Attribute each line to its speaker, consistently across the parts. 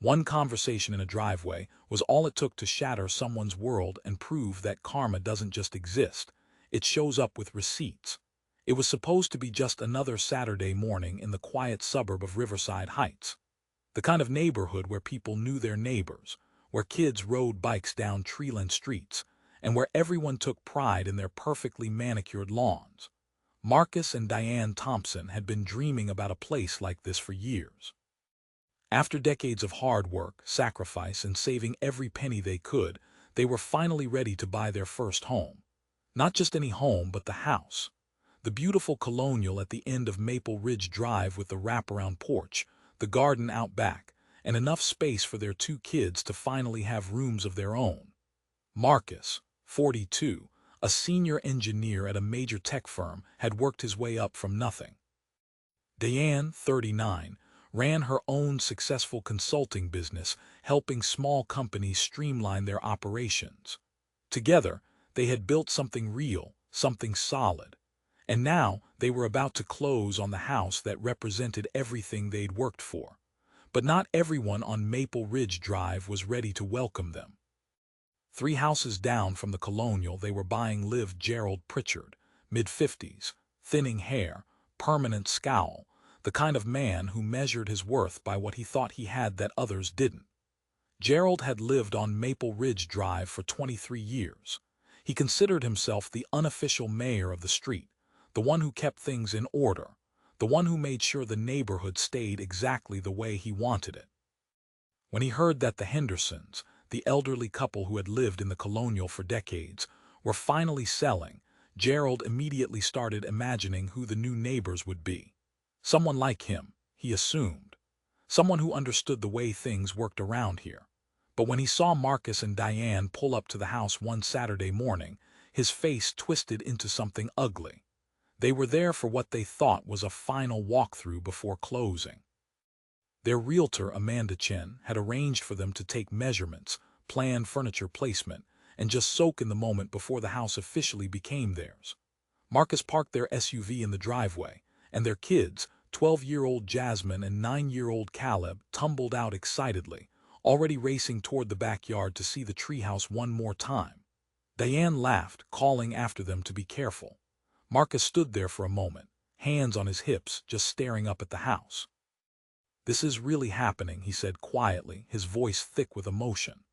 Speaker 1: One conversation in a driveway was all it took to shatter someone's world and prove that karma doesn't just exist, it shows up with receipts. It was supposed to be just another Saturday morning in the quiet suburb of Riverside Heights. The kind of neighborhood where people knew their neighbors, where kids rode bikes down tree-lined streets, and where everyone took pride in their perfectly manicured lawns. Marcus and Diane Thompson had been dreaming about a place like this for years. After decades of hard work, sacrifice, and saving every penny they could, they were finally ready to buy their first home. Not just any home, but the house. The beautiful colonial at the end of Maple Ridge Drive with the wraparound porch, the garden out back, and enough space for their two kids to finally have rooms of their own. Marcus, 42, a senior engineer at a major tech firm, had worked his way up from nothing. Diane, 39, ran her own successful consulting business, helping small companies streamline their operations. Together, they had built something real, something solid. And now they were about to close on the house that represented everything they'd worked for. But not everyone on Maple Ridge Drive was ready to welcome them. 3 houses down from the colonial they were buying lived Gerald Pritchard, mid-50s, thinning hair, permanent scowl, the kind of man who measured his worth by what he thought he had that others didn't. Gerald had lived on Maple Ridge Drive for 23 years. He considered himself the unofficial mayor of the street, the one who kept things in order, the one who made sure the neighborhood stayed exactly the way he wanted it. When he heard that the Hendersons, the elderly couple who had lived in the colonial for decades, were finally selling, Gerald immediately started imagining who the new neighbors would be. Someone like him, he assumed. Someone who understood the way things worked around here. But when he saw Marcus and Diane pull up to the house one Saturday morning, his face twisted into something ugly. They were there for what they thought was a final walkthrough before closing. Their realtor, Amanda Chen, had arranged for them to take measurements, plan furniture placement, and just soak in the moment before the house officially became theirs. Marcus parked their SUV in the driveway, and their kids, 12-year-old Jasmine and 9-year-old Caleb, tumbled out excitedly, already racing toward the backyard to see the treehouse one more time. Diane laughed, calling after them to be careful. Marcus stood there for a moment, hands on his hips, just staring up at the house. "This is really happening," he said quietly, his voice thick with emotion.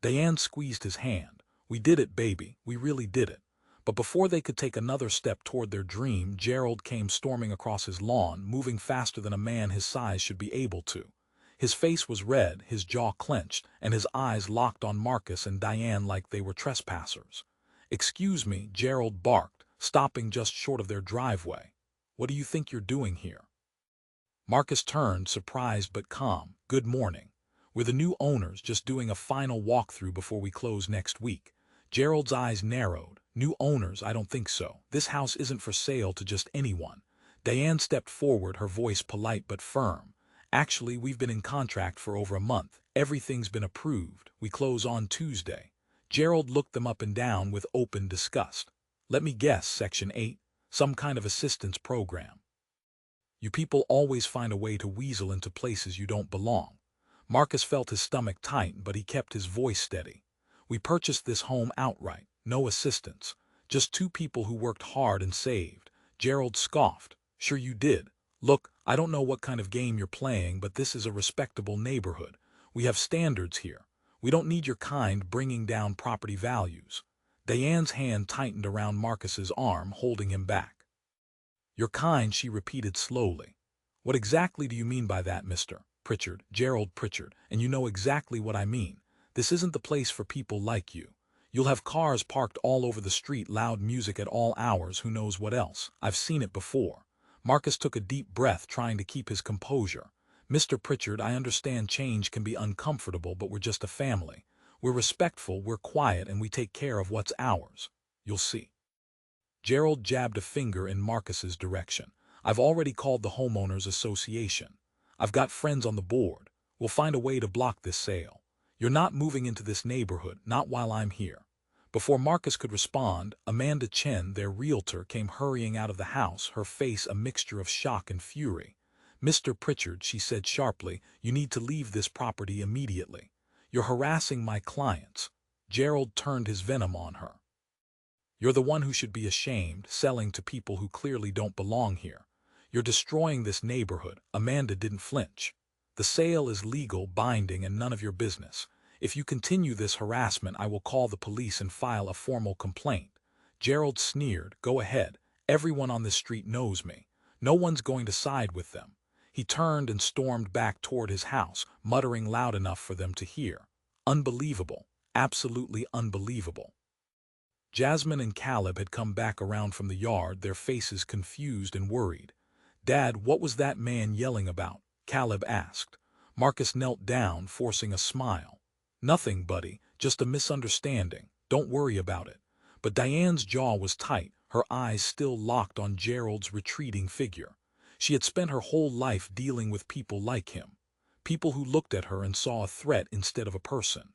Speaker 1: Diane squeezed his hand. "We did it, baby, we really did it." But before they could take another step toward their dream, Gerald came storming across his lawn, moving faster than a man his size should be able to. His face was red, his jaw clenched, and his eyes locked on Marcus and Diane like they were trespassers. "Excuse me," Gerald barked, stopping just short of their driveway. "What do you think you're doing here?" Marcus turned, surprised but calm. "Good morning. We're the new owners, just doing a final walkthrough before we close next week." Gerald's eyes narrowed. "New owners? I don't think so. This house isn't for sale to just anyone." Diane stepped forward, her voice polite but firm. "Actually, we've been in contract for over a month. Everything's been approved. We close on Tuesday." Gerald looked them up and down with open disgust. "Let me guess, Section 8? Some kind of assistance program. You people always find a way to weasel into places you don't belong." Marcus felt his stomach tighten, but he kept his voice steady. "We purchased this home outright. No assistance. Just 2 people who worked hard and saved." Gerald scoffed. "Sure you did. Look, I don't know what kind of game you're playing, but this is a respectable neighborhood. We have standards here. We don't need your kind bringing down property values." Diane's hand tightened around Marcus's arm, holding him back. "Your kind," she repeated slowly. "What exactly do you mean by that, Mr. Pritchard?" "Gerald Pritchard, and you know exactly what I mean. This isn't the place for people like you. You'll have cars parked all over the street, loud music at all hours, who knows what else. I've seen it before." Marcus took a deep breath, trying to keep his composure. "Mr. Pritchard, I understand change can be uncomfortable, but we're just a family. We're respectful, we're quiet, and we take care of what's ours. You'll see." Gerald jabbed a finger in Marcus's direction. "I've already called the homeowners association. I've got friends on the board. We'll find a way to block this sale. You're not moving into this neighborhood, not while I'm here." Before Marcus could respond, Amanda Chen, their realtor, came hurrying out of the house, her face a mixture of shock and fury. "Mr. Pritchard," she said sharply, "you need to leave this property immediately. You're harassing my clients." Gerald turned his venom on her. "You're the one who should be ashamed, selling to people who clearly don't belong here. You're destroying this neighborhood." Amanda didn't flinch. "The sale is legal, binding, and none of your business. If you continue this harassment, I will call the police and file a formal complaint." Gerald sneered. "Go ahead. Everyone on this street knows me. No one's going to side with them." He turned and stormed back toward his house, muttering loud enough for them to hear. Unbelievable. Absolutely unbelievable. Jasmine and Caleb had come back around from the yard, their faces confused and worried. "Dad, what was that man yelling about?" Caleb asked. Marcus knelt down, forcing a smile. "Nothing, buddy, just a misunderstanding. Don't worry about it." But Diane's jaw was tight, her eyes still locked on Gerald's retreating figure. She had spent her whole life dealing with people like him. People who looked at her and saw a threat instead of a person.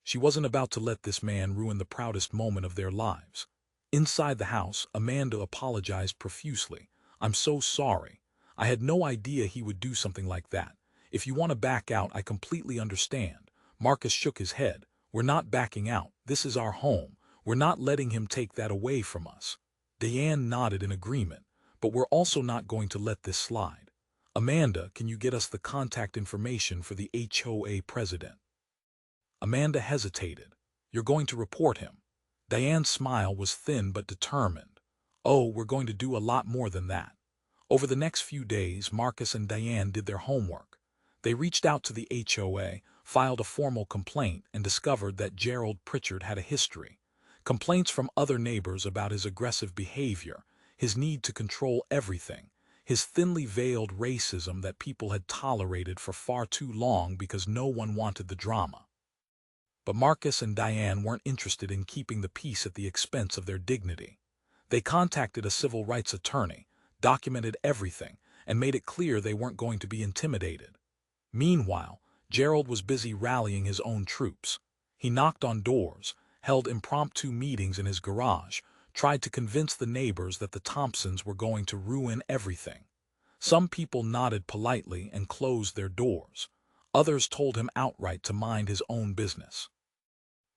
Speaker 1: She wasn't about to let this man ruin the proudest moment of their lives. Inside the house, Amanda apologized profusely. "I'm so sorry. I had no idea he would do something like that. If you want to back out, I completely understand." Marcus shook his head. "We're not backing out. This is our home. We're not letting him take that away from us." Diane nodded in agreement. "But we're also not going to let this slide. Amanda, can you get us the contact information for the HOA president?" Amanda hesitated. "You're going to report him?" Diane's smile was thin but determined. "Oh, we're going to do a lot more than that." Over the next few days, Marcus and Diane did their homework. They reached out to the HOA, filed a formal complaint, and discovered that Gerald Pritchard had a history. Complaints from other neighbors about his aggressive behavior, his need to control everything, his thinly veiled racism that people had tolerated for far too long because no one wanted the drama. But Marcus and Diane weren't interested in keeping the peace at the expense of their dignity. They contacted a civil rights attorney, documented everything, and made it clear they weren't going to be intimidated. Meanwhile, Gerald was busy rallying his own troops. He knocked on doors, held impromptu meetings in his garage, tried to convince the neighbors that the Thompsons were going to ruin everything. Some people nodded politely and closed their doors. Others told him outright to mind his own business.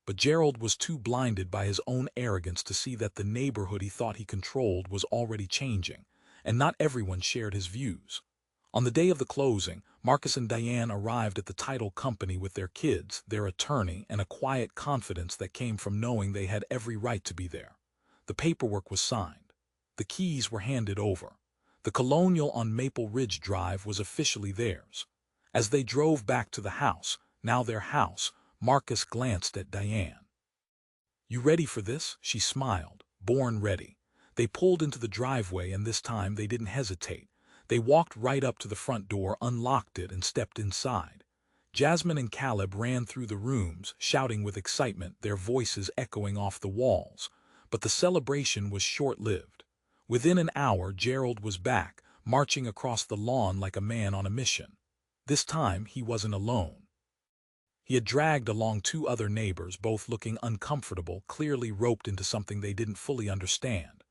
Speaker 1: But Gerald was too blinded by his own arrogance to see that the neighborhood he thought he controlled was already changing, and not everyone shared his views. On the day of the closing, Marcus and Diane arrived at the title company with their kids, their attorney, and a quiet confidence that came from knowing they had every right to be there. The paperwork was signed. The keys were handed over. The colonial on Maple Ridge Drive was officially theirs. As they drove back to the house, now their house, Marcus glanced at Diane. "You ready for this?" She smiled. "Born ready." They pulled into the driveway, and this time they didn't hesitate. They walked right up to the front door, unlocked it, and stepped inside. Jasmine and Caleb ran through the rooms, shouting with excitement, their voices echoing off the walls. But the celebration was short-lived. Within an hour, Gerald was back, marching across the lawn like a man on a mission. This time, he wasn't alone. He had dragged along two other neighbors, both looking uncomfortable, clearly roped into something they didn't fully understand.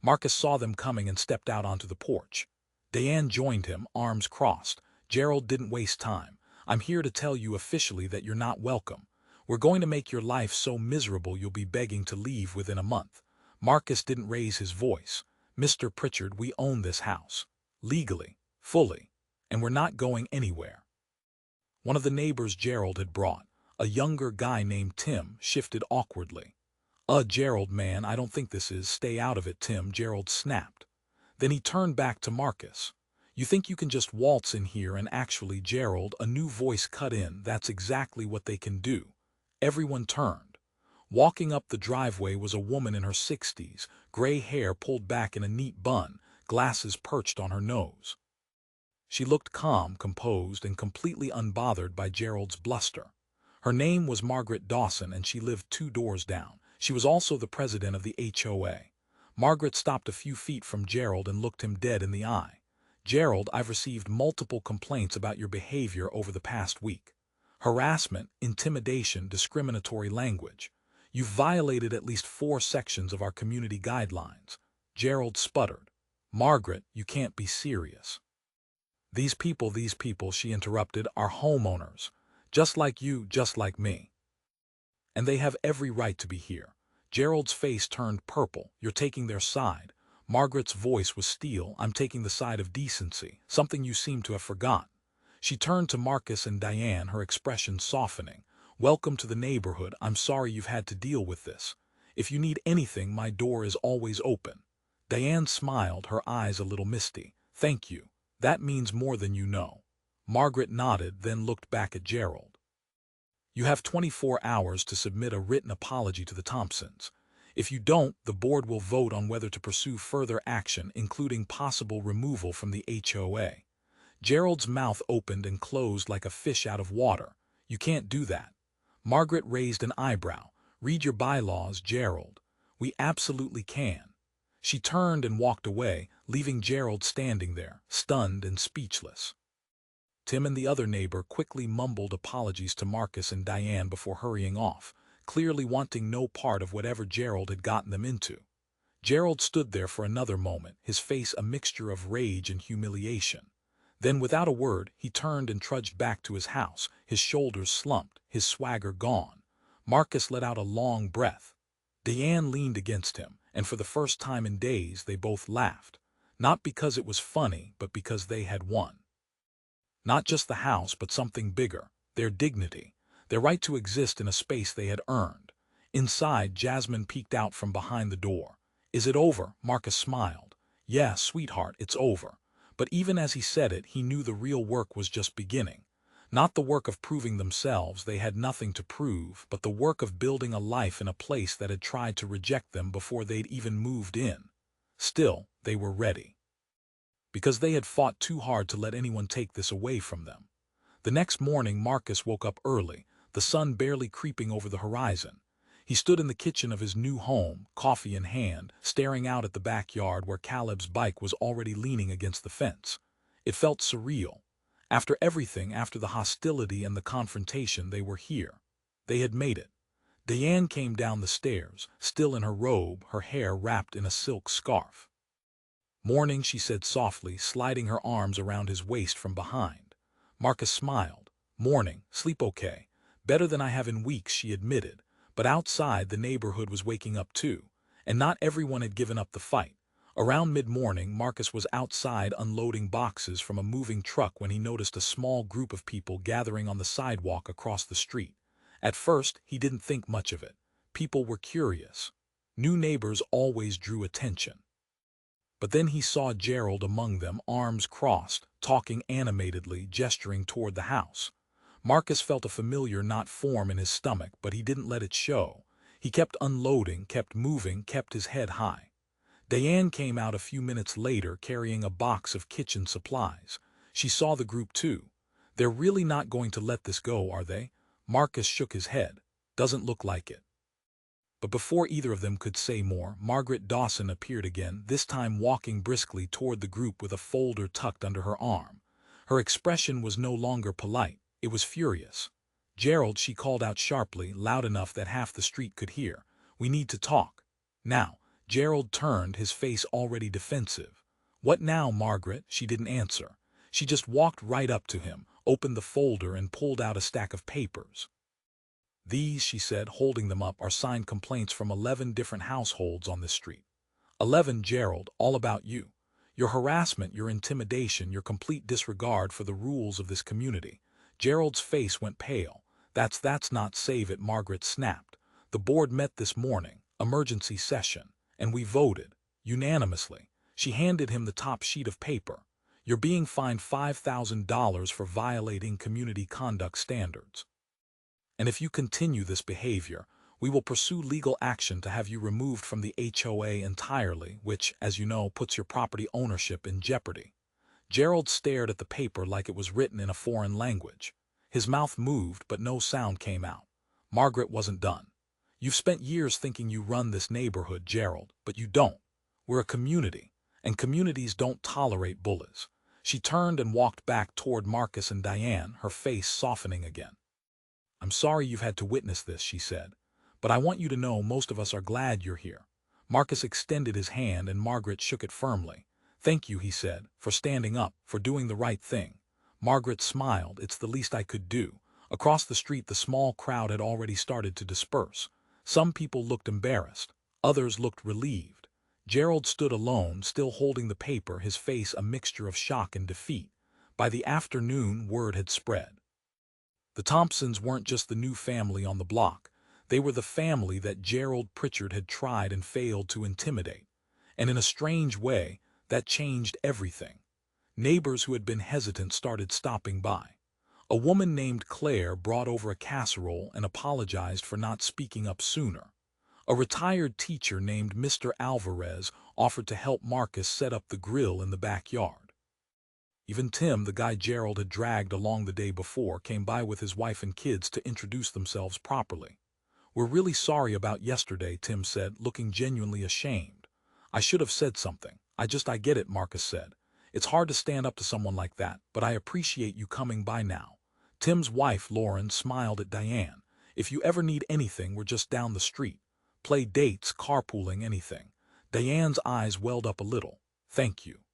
Speaker 1: Marcus saw them coming and stepped out onto the porch. Diane joined him, arms crossed. "Gerald didn't waste time. I'm here to tell you officially that you're not welcome. We're going to make your life so miserable you'll be begging to leave within a month." Marcus didn't raise his voice. "Mr. Pritchard, we own this house. Legally. Fully. And we're not going anywhere." One of the neighbors Gerald had brought, a younger guy named Tim, shifted awkwardly. Gerald, man, I don't think this is." "Stay out of it, Tim," Gerald snapped. Then he turned back to Marcus. "You think you can just waltz in here and actually—" "Gerald," a new voice cut in, "that's exactly what they can do." Everyone turned. Walking up the driveway was a woman in her 60s, gray hair pulled back in a neat bun, glasses perched on her nose. She looked calm, composed, and completely unbothered by Gerald's bluster. Her name was Margaret Dawson, and she lived 2 doors down. She was also the president of the HOA. Margaret stopped a few feet from Gerald and looked him dead in the eye. "Gerald, I've received multiple complaints about your behavior over the past week. Harassment, intimidation, discriminatory language. You've violated at least 4 sections of our community guidelines." Gerald sputtered. "Margaret, you can't be serious." These people, she interrupted, are homeowners. Just like you, just like me. And they have every right to be here. Gerald's face turned purple. You're taking their side. Margaret's voice was steel. I'm taking the side of decency, something you seem to have forgotten. She turned to Marcus and Diane, her expression softening. Welcome to the neighborhood. I'm sorry you've had to deal with this. If you need anything, my door is always open. Diane smiled, her eyes a little misty. Thank you. That means more than you know. Margaret nodded, then looked back at Gerald. You have 24 hours to submit a written apology to the Thompsons. If you don't, the board will vote on whether to pursue further action, including possible removal from the HOA. Gerald's mouth opened and closed like a fish out of water. You can't do that. Margaret raised an eyebrow. Read your bylaws, Gerald. We absolutely can. She turned and walked away, leaving Gerald standing there, stunned and speechless. Tim and the other neighbor quickly mumbled apologies to Marcus and Diane before hurrying off, clearly wanting no part of whatever Gerald had gotten them into. Gerald stood there for another moment, his face a mixture of rage and humiliation. Then, without a word, he turned and trudged back to his house, his shoulders slumped, his swagger gone. Marcus let out a long breath. Diane leaned against him, and for the first time in days they both laughed. Not because it was funny, but because they had won. Not just the house, but something bigger, their dignity, their right to exist in a space they had earned. Inside, Jasmine peeked out from behind the door. Is it over? Marcus smiled. Yeah, sweetheart, it's over. But even as he said it, he knew the real work was just beginning. Not the work of proving themselves, they had nothing to prove, but the work of building a life in a place that had tried to reject them before they'd even moved in. Still, they were ready. Because they had fought too hard to let anyone take this away from them. The next morning, Marcus woke up early, the sun barely creeping over the horizon. He stood in the kitchen of his new home, coffee in hand, staring out at the backyard where Caleb's bike was already leaning against the fence. It felt surreal. After everything, after the hostility and the confrontation, they were here. They had made it. Diane came down the stairs, still in her robe, her hair wrapped in a silk scarf. Morning, she said softly, sliding her arms around his waist from behind. Marcus smiled. Morning, sleep okay. Better than I have in weeks, she admitted. But outside, the neighborhood was waking up too, and not everyone had given up the fight. Around mid-morning, Marcus was outside unloading boxes from a moving truck when he noticed a small group of people gathering on the sidewalk across the street. At first, he didn't think much of it. People were curious. New neighbors always drew attention. But then he saw Gerald among them, arms crossed, talking animatedly, gesturing toward the house. Marcus felt a familiar knot form in his stomach, but he didn't let it show. He kept unloading, kept moving, kept his head high. Diane came out a few minutes later carrying a box of kitchen supplies. She saw the group too. They're really not going to let this go, are they? Marcus shook his head. Doesn't look like it. But before either of them could say more, Margaret Dawson appeared again, this time walking briskly toward the group with a folder tucked under her arm. Her expression was no longer polite. It was furious. Gerald, she called out sharply, loud enough that half the street could hear. We need to talk. Now. Gerald turned, his face already defensive. What now, Margaret? She didn't answer. She just walked right up to him, opened the folder and pulled out a stack of papers. These, she said, holding them up, are signed complaints from 11 different households on this street. 11, Gerald, all about you. Your harassment, your intimidation, your complete disregard for the rules of this community. Gerald's face went pale. That's not save it, Margaret snapped. The board met this morning, emergency session, and we voted, unanimously. She handed him the top sheet of paper. You're being fined $5,000 for violating community conduct standards. And if you continue this behavior, we will pursue legal action to have you removed from the HOA entirely, which, as you know, puts your property ownership in jeopardy. Gerald stared at the paper like it was written in a foreign language. His mouth moved, but no sound came out. Margaret wasn't done. You've spent years thinking you run this neighborhood, Gerald, but you don't. We're a community, and communities don't tolerate bullies. She turned and walked back toward Marcus and Diane, her face softening again. I'm sorry you've had to witness this, she said, but I want you to know most of us are glad you're here. Marcus extended his hand and Margaret shook it firmly. "Thank you," he said, "for standing up, for doing the right thing." Margaret smiled. "It's the least I could do." Across the street the small crowd had already started to disperse. Some people looked embarrassed. Others looked relieved. Gerald stood alone, still holding the paper, his face a mixture of shock and defeat. By the afternoon, word had spread. The Thompsons weren't just the new family on the block. They were the family that Gerald Pritchard had tried and failed to intimidate. And in a strange way, that changed everything. Neighbors who had been hesitant started stopping by. A woman named Claire brought over a casserole and apologized for not speaking up sooner. A retired teacher named Mr. Alvarez offered to help Marcus set up the grill in the backyard. Even Tim, the guy Gerald had dragged along the day before, came by with his wife and kids to introduce themselves properly. "We're really sorry about yesterday," Tim said, looking genuinely ashamed. "I should have said something. I get it," Marcus said. "It's hard to stand up to someone like that, but I appreciate you coming by now." Tim's wife, Lauren, smiled at Diane. "If you ever need anything, we're just down the street. Play dates, carpooling, anything." Diane's eyes welled up a little. "Thank you."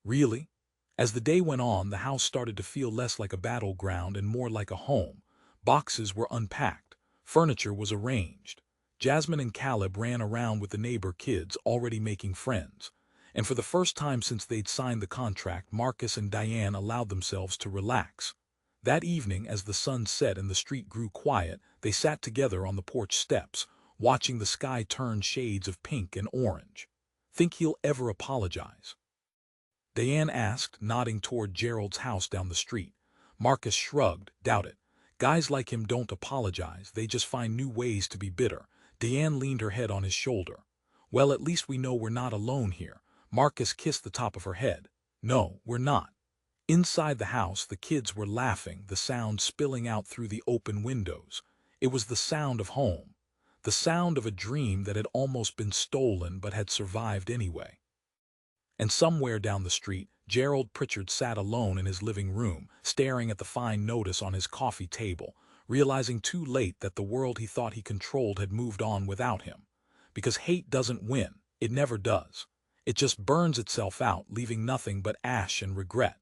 Speaker 1: "Really?" As the day went on, the house started to feel less like a battleground and more like a home. Boxes were unpacked. Furniture was arranged. Jasmine and Caleb ran around with the neighbor kids, already making friends. And for the first time since they'd signed the contract, Marcus and Diane allowed themselves to relax. That evening, as the sun set and the street grew quiet, they sat together on the porch steps, watching the sky turn shades of pink and orange. "Think he'll ever apologize?" Diane asked, nodding toward Gerald's house down the street. Marcus shrugged. "Doubt it. Guys like him don't apologize, they just find new ways to be bitter." Diane leaned her head on his shoulder. "Well, at least we know we're not alone here." Marcus kissed the top of her head. "No, we're not." Inside the house, the kids were laughing, the sound spilling out through the open windows. It was the sound of home. The sound of a dream that had almost been stolen but had survived anyway. And somewhere down the street, Gerald Pritchard sat alone in his living room, staring at the fine notice on his coffee table, realizing too late that the world he thought he controlled had moved on without him. Because hate doesn't win. It never does. It just burns itself out, leaving nothing but ash and regret.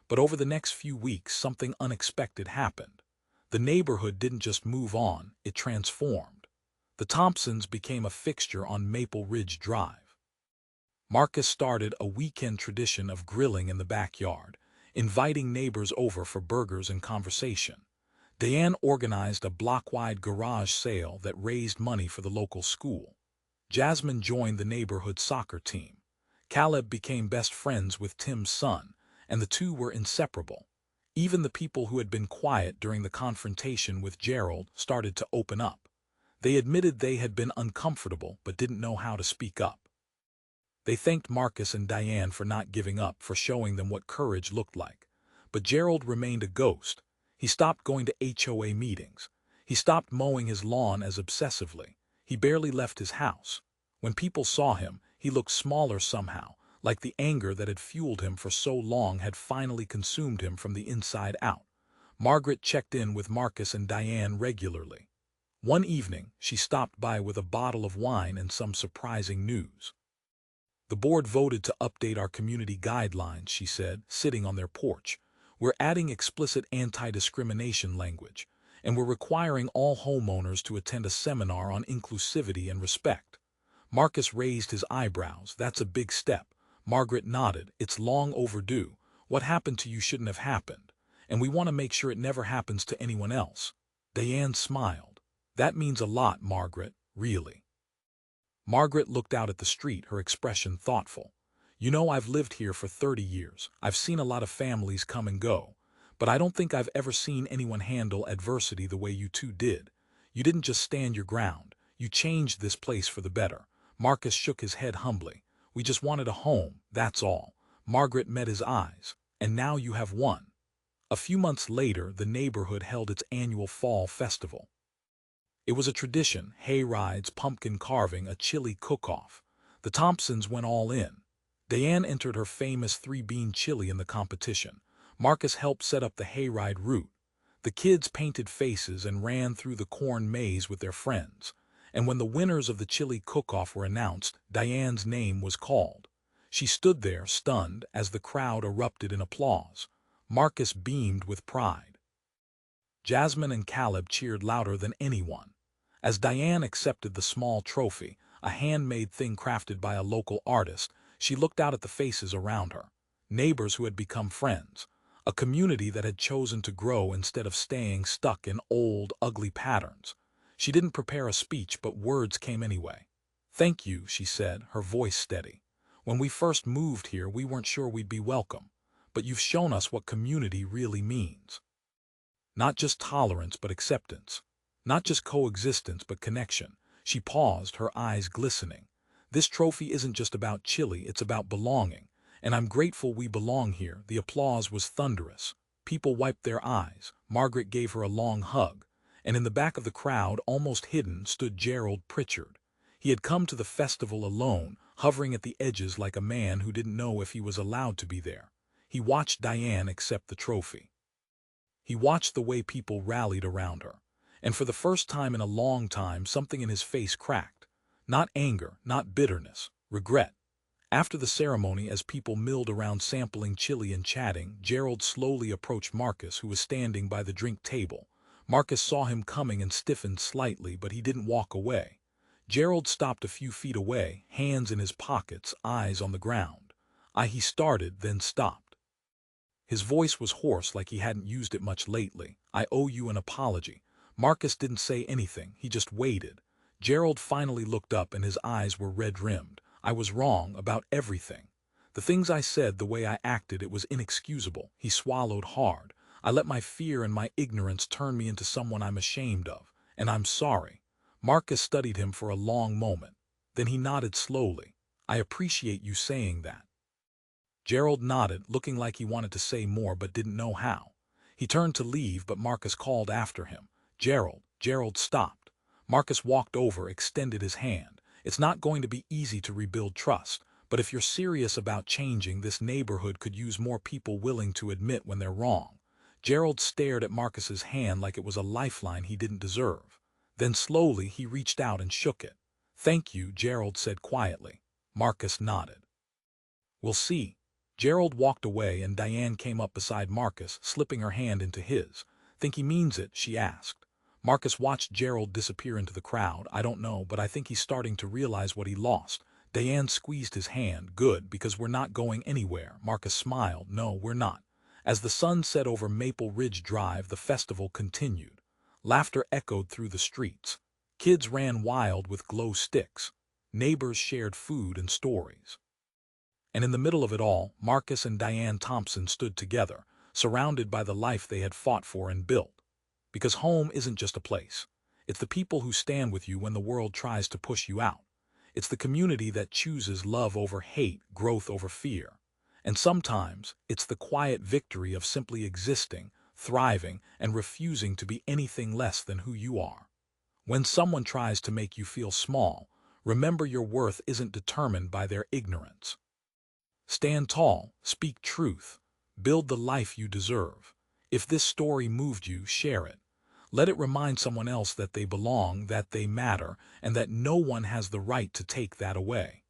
Speaker 1: But over the next few weeks, something unexpected happened. The neighborhood didn't just move on, it transformed. The Thompsons became a fixture on Maple Ridge Drive. Marcus started a weekend tradition of grilling in the backyard, inviting neighbors over for burgers and conversation. Diane organized a block-wide garage sale that raised money for the local school. Jasmine joined the neighborhood soccer team. Caleb became best friends with Tim's son, and the two were inseparable. Even the people who had been quiet during the confrontation with Gerald started to open up. They admitted they had been uncomfortable but didn't know how to speak up. They thanked Marcus and Diane for not giving up, for showing them what courage looked like. But Gerald remained a ghost. He stopped going to HOA meetings. He stopped mowing his lawn as obsessively. He barely left his house. When people saw him, he looked smaller somehow, like the anger that had fueled him for so long had finally consumed him from the inside out. Margaret checked in with Marcus and Diane regularly. One evening, she stopped by with a bottle of wine and some surprising news. "The board voted to update our community guidelines," she said, sitting on their porch. "We're adding explicit anti-discrimination language, and we're requiring all homeowners to attend a seminar on inclusivity and respect." Marcus raised his eyebrows. "That's a big step." Margaret nodded. "It's long overdue. What happened to you shouldn't have happened, and we want to make sure it never happens to anyone else." Diane smiled. "That means a lot, Margaret, really." Margaret looked out at the street, her expression thoughtful. "You know, I've lived here for 30 years. I've seen a lot of families come and go, but I don't think I've ever seen anyone handle adversity the way you two did. You didn't just stand your ground. You changed this place for the better." Marcus shook his head humbly. "We just wanted a home, that's all." Margaret met his eyes. "And now you have one." A few months later, the neighborhood held its annual fall festival. It was a tradition: hay rides, pumpkin carving, a chili cook-off. The Thompsons went all in. Diane entered her famous 3-bean chili in the competition. Marcus helped set up the hayride route. The kids painted faces and ran through the corn maze with their friends. And when the winners of the chili cook-off were announced, Diane's name was called. She stood there, stunned, as the crowd erupted in applause. Marcus beamed with pride. Jasmine and Caleb cheered louder than anyone. As Diane accepted the small trophy, a handmade thing crafted by a local artist, she looked out at the faces around her. Neighbors who had become friends. A community that had chosen to grow instead of staying stuck in old, ugly patterns. She didn't prepare a speech, but words came anyway. "Thank you," she said, her voice steady. "When we first moved here, we weren't sure we'd be welcome. But you've shown us what community really means. Not just tolerance, but acceptance. Not just coexistence, but connection." She paused, her eyes glistening. "This trophy isn't just about Chile, it's about belonging. And I'm grateful we belong here." The applause was thunderous. People wiped their eyes. Margaret gave her a long hug. And in the back of the crowd, almost hidden, stood Gerald Pritchard. He had come to the festival alone, hovering at the edges like a man who didn't know if he was allowed to be there. He watched Diane accept the trophy. He watched the way people rallied around her. And for the first time in a long time, something in his face cracked. Not anger, not bitterness, regret. After the ceremony, as people milled around sampling chili and chatting, Gerald slowly approached Marcus, who was standing by the drink table. Marcus saw him coming and stiffened slightly, but he didn't walk away. Gerald stopped a few feet away, hands in his pockets, eyes on the ground. He started, then stopped. His voice was hoarse, like he hadn't used it much lately. "I owe you an apology." Marcus didn't say anything, he just waited. Gerald finally looked up and his eyes were red-rimmed. "I was wrong about everything. The things I said, the way I acted, it was inexcusable." He swallowed hard. "I let my fear and my ignorance turn me into someone I'm ashamed of. And I'm sorry." Marcus studied him for a long moment. Then he nodded slowly. "I appreciate you saying that." Gerald nodded, looking like he wanted to say more but didn't know how. He turned to leave, but Marcus called after him. "Gerald." Gerald stopped. Marcus walked over, extended his hand. "It's not going to be easy to rebuild trust, but if you're serious about changing, this neighborhood could use more people willing to admit when they're wrong." Gerald stared at Marcus's hand like it was a lifeline he didn't deserve. Then slowly he reached out and shook it. "Thank you," Gerald said quietly. Marcus nodded. "We'll see." Gerald walked away and Diane came up beside Marcus, slipping her hand into his. "Think he means it?" she asked. Marcus watched Gerald disappear into the crowd. "I don't know, but I think he's starting to realize what he lost." Diane squeezed his hand. "Good, because we're not going anywhere." Marcus smiled. "No, we're not." As the sun set over Maple Ridge Drive, the festival continued. Laughter echoed through the streets. Kids ran wild with glow sticks. Neighbors shared food and stories. And in the middle of it all, Marcus and Diane Thompson stood together, surrounded by the life they had fought for and built. Because home isn't just a place. It's the people who stand with you when the world tries to push you out. It's the community that chooses love over hate, growth over fear. And sometimes, it's the quiet victory of simply existing, thriving, and refusing to be anything less than who you are. When someone tries to make you feel small, remember your worth isn't determined by their ignorance. Stand tall, speak truth, build the life you deserve. If this story moved you, share it. Let it remind someone else that they belong, that they matter, and that no one has the right to take that away.